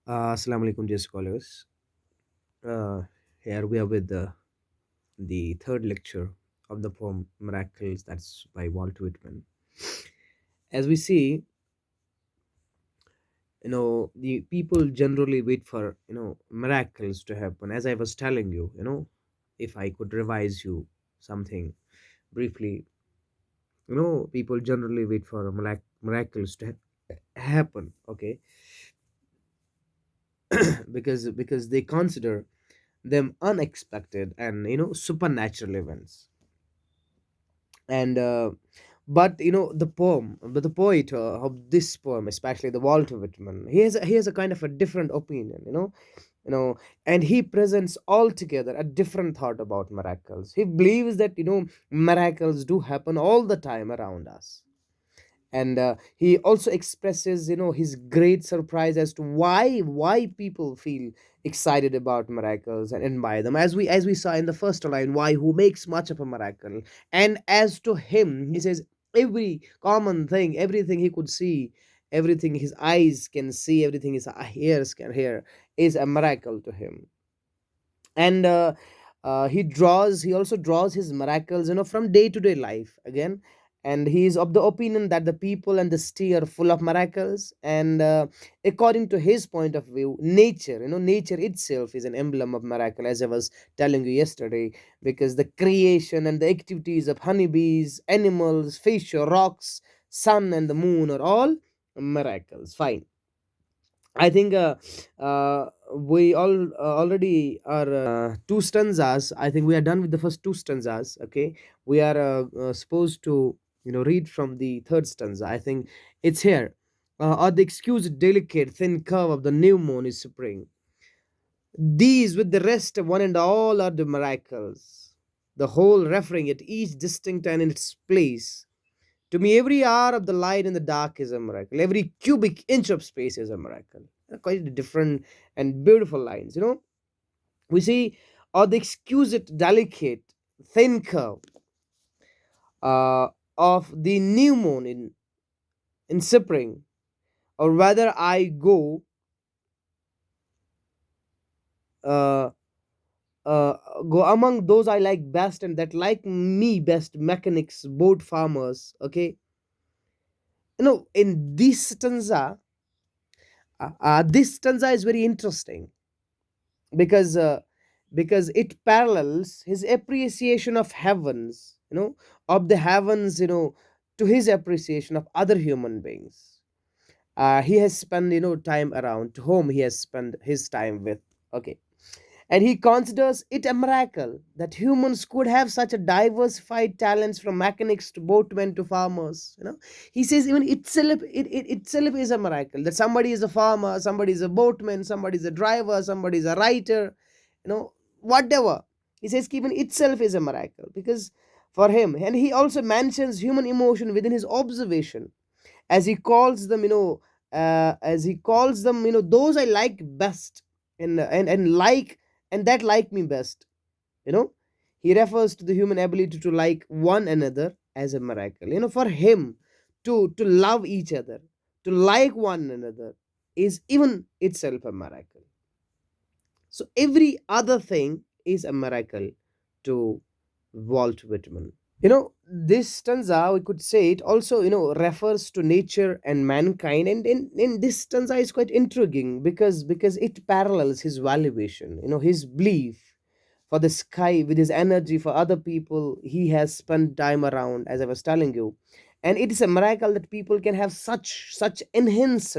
Assalamu alaikum, dear scholars. Uh, Here we are with the third lecture of the poem Miracles, that's by Walt Whitman. As we see, the people generally wait for, miracles to happen. As I was telling you, if I could revise you something briefly, people generally wait for miracles to happen, okay? Because they consider them unexpected and supernatural events. And but the poet of this poem, especially the Walter Whitman, he has a kind of a different opinion, and he presents altogether a different thought about miracles. He believes that miracles do happen all the time around us. And he also expresses his great surprise as to why people feel excited about miracles and admire them, as we saw in the first line, why who makes much of a miracle. And as to him, he says every common thing, everything he could see, everything his eyes can see, everything his ears can hear is a miracle to him. And he also draws his miracles from day to day life again. And he is of the opinion that the people and the city are full of miracles. And according to his point of view, nature itself is an emblem of miracle, as I was telling you yesterday. Because the creation and the activities of honeybees, animals, fish, rocks, sun and the moon are all miracles. Fine. I think we already are two stanzas. I think we are done with the first two stanzas. Okay, we are supposed to read from the third stanza. I think it's here. Or the excuse delicate thin curve of the new moon is spring. These with the rest of one and all are the miracles. The whole referring at each distinct and in its place. To me, every hour of the light in the dark is a miracle. Every cubic inch of space is a miracle. Quite different and beautiful lines, We see, or the exquisite, delicate, thin curve uh, of the new moon in spring, or whether I uh, uh, go among those I like best and that like me best, mechanics, boat farmers, okay? In this stanza is very interesting because it parallels his appreciation of heavens, of the heavens, to his appreciation of other human beings. He has spent time around to whom he has spent his time with. Okay, and he considers it a miracle that humans could have such a diversified talents, from mechanics to boatmen to farmers. He says even it itself is a miracle that somebody is a farmer, somebody is a boatman, somebody is a driver, somebody is a writer, whatever. He says even itself is a miracle because for him. And he also mentions human emotion within his observation, as he calls them, those I like best, and like, and that like me best. you know he refers to the human ability to like one another as a miracle. For him, to love each other, to like one another, is even itself a miracle. So every other thing is a miracle to Walt Whitman. This stanza, we could say, it also refers to nature and mankind. And in this stanza is quite intriguing because it parallels his valuation, his belief for the sky with his energy for other people he has spent time around, as I was telling you. And it is a miracle that people can have such enhanced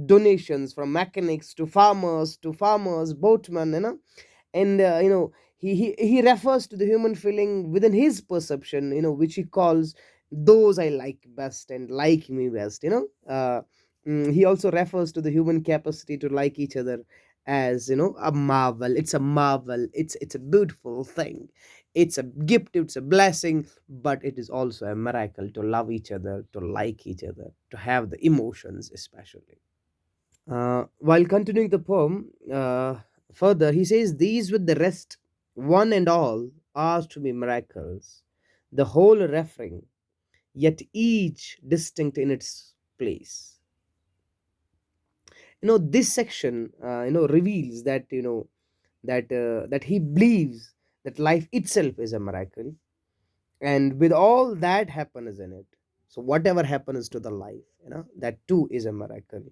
donations, from mechanics to farmers, boatmen, and he refers to the human feeling within his perception, which he calls those I like best and like me best. He also refers to the human capacity to like each other as a marvel. It's a marvel, it's a beautiful thing, it's a gift, it's a blessing, but it is also a miracle to love each other, to like each other, to have the emotions especially. While continuing the poem further, he says, these with the rest, one and all, are to be miracles, the whole referring, yet each distinct in its place. This section reveals that that he believes that life itself is a miracle, and with all that happens in it, so whatever happens to the life, that too is a miracle.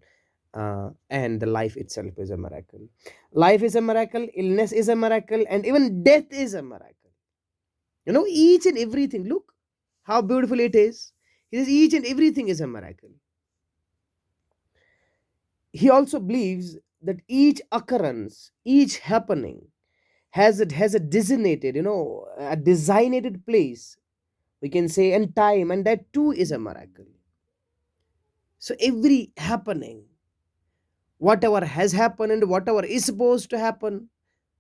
And the life itself is a miracle. Life is a miracle, illness is a miracle, and even death is a miracle. Each and everything, look how beautiful it is. He says each and everything is a miracle. He also believes that each occurrence, each happening has a designated, a designated place, we can say, and time, and that too is a miracle. So every happening, whatever has happened and whatever is supposed to happen,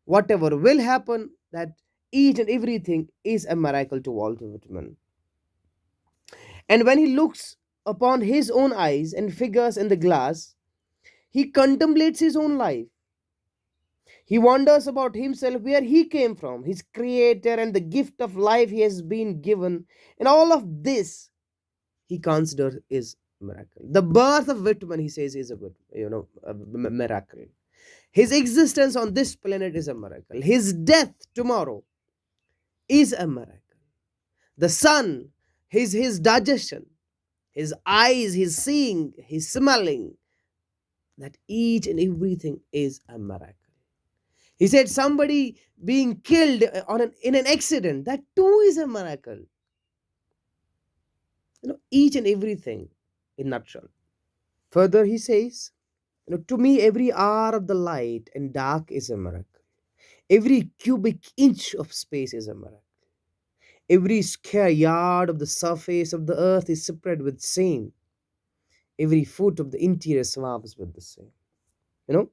whatever will happen, that each and everything is a miracle to Walt Whitman. And when he looks upon his own eyes and figures in the glass, he contemplates his own life. He wonders about himself, where he came from, his creator, and the gift of life he has been given. And all of this he considers is miracle. The birth of Whitman, he says, is a miracle. His existence on this planet is a miracle. His death tomorrow is a miracle. The sun, his digestion, his eyes, his seeing, his smelling, that each and everything is a miracle. He said somebody being killed in an accident, that too is a miracle. Each and everything in nutshell. Further, he says, to me, every hour of the light and dark is a miracle. Every cubic inch of space is a miracle. Every square yard of the surface of the earth is spread with same. Every foot of the interior swaths with the same. You know,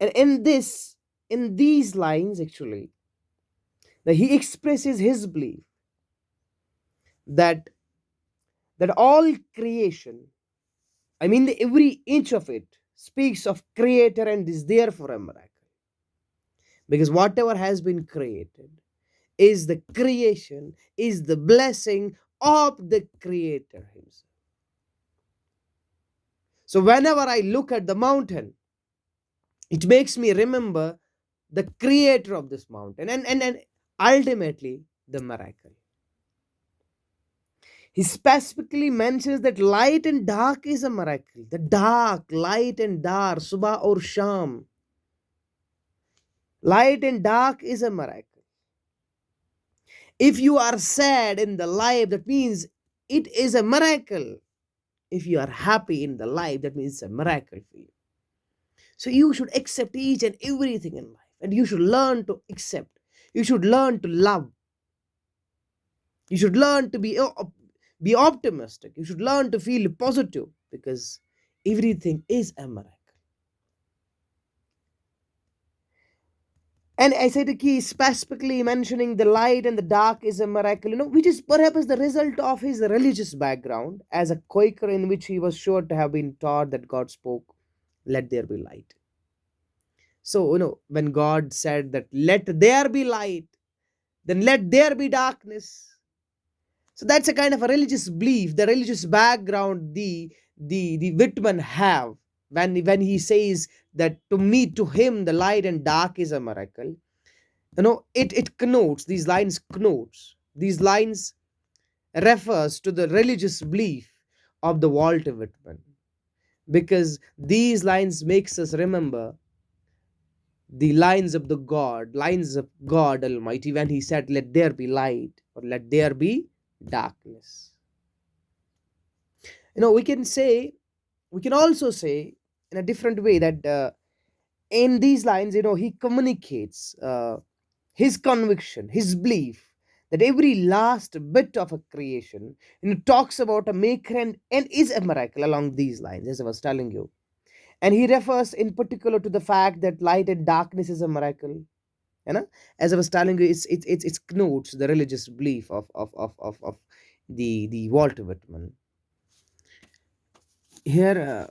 and in these lines, actually, that he expresses his belief that all creation, I mean, every inch of it speaks of Creator and is there for a miracle. Because whatever has been created is the creation, is the blessing of the Creator himself. So whenever I look at the mountain, it makes me remember the creator of this mountain, and ultimately the miracle. He specifically mentions that light and dark is a miracle. The dark, light and dark, Subah or Sham. Light and dark is a miracle. If you are sad in the life, that means it is a miracle. If you are happy in the life, that means it's a miracle for you. So you should accept each and everything in life, and you should learn to accept. You should learn to love. You should learn to be optimistic. You should learn to feel positive, because everything is a miracle. And I said he is specifically mentioning the light and the dark is a miracle, which is perhaps the result of his religious background as a Quaker, in which he was sure to have been taught that God spoke, "Let there be light." So, when God said that, "Let there be light," then let there be darkness. So that's a kind of a religious belief, the religious background the Whitman have, when he says that to him the light and dark is a miracle. It connotes, these lines refers to the religious belief of the Walt Whitman, because these lines makes us remember the lines of God Almighty, when he said, "Let there be light," or "Let there be darkness." We can say, we can also say in a different way that in these lines, he communicates his conviction, his belief that every last bit of a creation, talks about a maker, and is a miracle along these lines, as I was telling you. And he refers in particular to the fact that light and darkness is a miracle. As I was telling you, it's connotes the religious belief of the Walt Whitman. Here,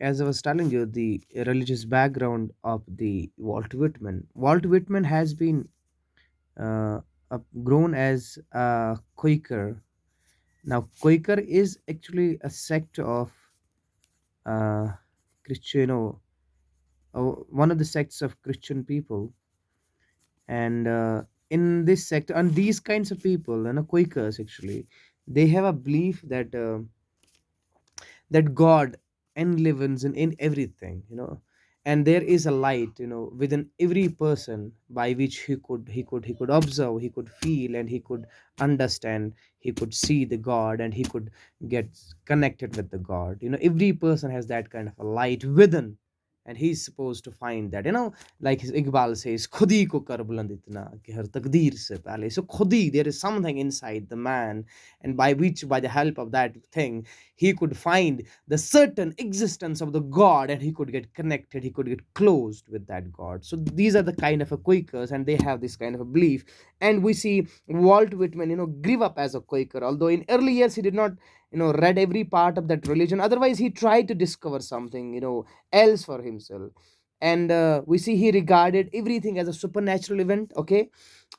as I was telling you, the religious background of the Walt Whitman. Walt Whitman has been uh, grown as a Quaker. Now, Quaker is actually a sect of uh, Christian, one of the sects of Christian people. And in this sector, and these kinds of people, Quakers actually, they have a belief that God enlivens in everything, and there is a light, within every person, by which he could observe, he could feel, and he could understand, he could see the God, and he could get connected with the God. Every person has that kind of a light within, and he's supposed to find that, like his Iqbal says, khudi ko kar buland itna ki har takdeer se pehle. So khudi, there is something inside the man, and by the help of that thing, he could find the certain existence of the God, and he could get connected, he could get closed with that God. So these are the kind of a Quakers, and they have this kind of a belief. And we see Walt Whitman, grew up as a Quaker, although in early years he did not, read every part of that religion. Otherwise, he tried to discover something, else for himself. And we see he regarded everything as a supernatural event, okay.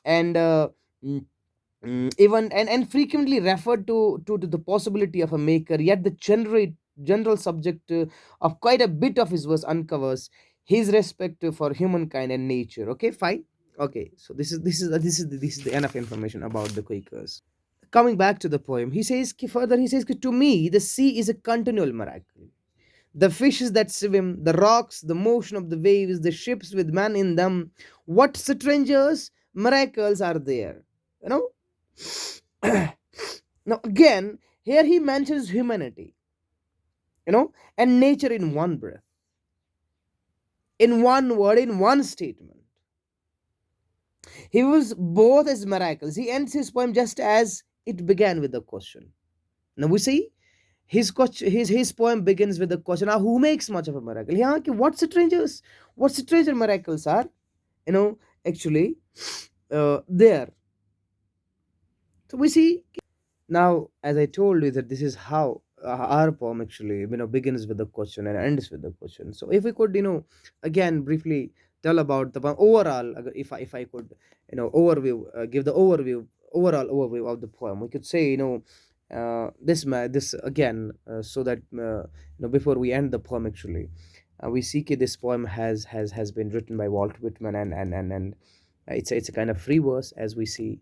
And even and frequently referred to the possibility of a maker. Yet the general subject of quite a bit of his verse uncovers his respect for humankind and nature. Okay, fine. Okay, so this is the enough information about the Quakers. Coming back to the poem, he says to me the sea is a continual miracle. The fishes that swim, the rocks, the motion of the waves, the ships with man in them, what strangers miracles are there, you know now again, here he mentions humanity, and nature in one breath, in one word, in one statement. He was both as miracles. He ends his poem just as it began with a question. Now we see his poem begins with the question, who makes much of a miracle? Yeah, okay, what stranger miracles are, you know actually there. So we see. Now, as I told you, that this is how our poem actually, begins with the question and ends with the question. So, if we could, again briefly tell about the poem overall, if I could, give the overall overview of the poem, we could say, this again, so that before we end the poem, actually, we see that this poem has been written by Walt Whitman, and it's a kind of free verse, as we see,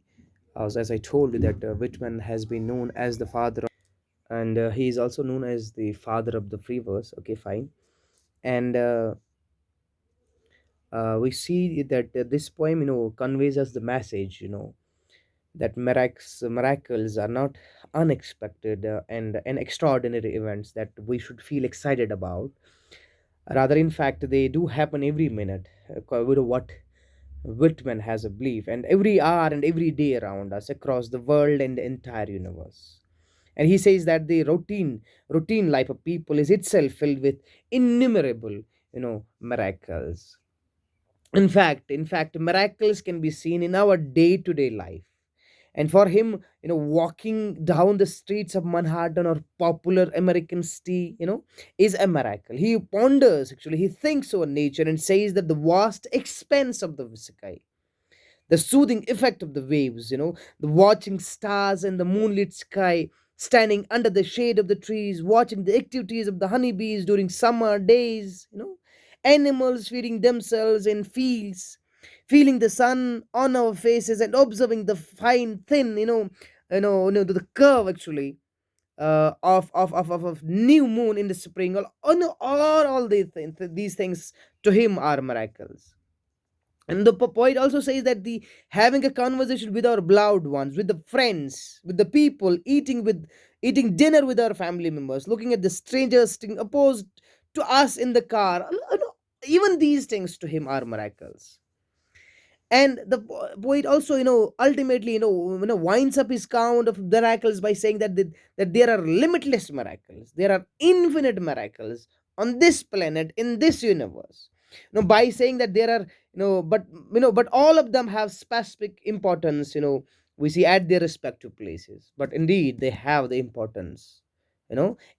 as I told you, that Whitman has been known as the father, and he is also known as the father of the free verse. Okay, fine. And we see that this poem, conveys us the message, that miracles are not unexpected and extraordinary events that we should feel excited about. Rather, in fact, they do happen every minute. What Whitman has a belief, and every hour and every day around us, across the world and the entire universe. And he says that the routine life of people is itself filled with innumerable, miracles. In fact, miracles can be seen in our day-to-day life. And for him, walking down the streets of Manhattan or popular American city, is a miracle. He ponders, actually, he thinks over nature and says that the vast expanse of the sky, the soothing effect of the waves, the watching stars in the moonlit sky, standing under the shade of the trees, watching the activities of the honeybees during summer days, animals feeding themselves in fields, feeling the sun on our faces and observing the fine, thin, the curve actually of new moon in the spring. All these things to him are miracles. And the poet also says that the having a conversation with our beloved ones, with the friends, with the people, eating dinner with our family members, looking at the strangers sitting opposed to us in the car, even these things to him are miracles. And the poet also, ultimately, winds up his count of miracles by saying that there are limitless miracles, there are infinite miracles on this planet, in this universe. By saying that there are, but all of them have specific importance, we see at their respective places, but indeed they have the importance.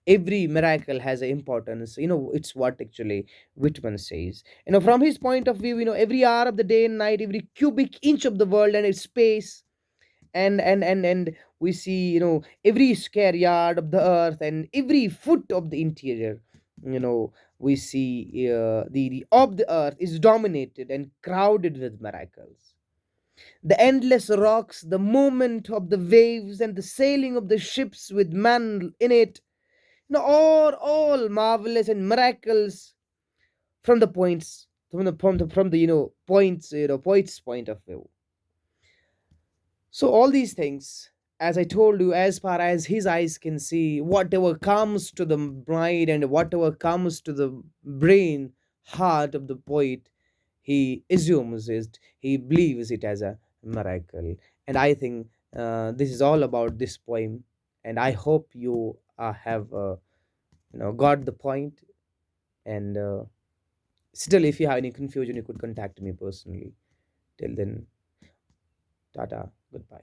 Every miracle has an importance. It's what actually Whitman says. From his point of view, every hour of the day and night, every cubic inch of the world and its space, and we see, every square yard of the earth and every foot of the interior, We see the of the earth is dominated and crowded with miracles. The endless rocks, the movement of the waves, and the sailing of the ships with man in it, are all marvelous and miracles from the points from the points poet's point of view. So all these things, as I told you, as far as his eyes can see, whatever comes to the mind and whatever comes to the brain, heart of the poet, he assumes it, he believes it as a miracle. And I think this is all about this poem. And I hope you have got the point. And still, if you have any confusion, you could contact me personally. Till then, tata, goodbye.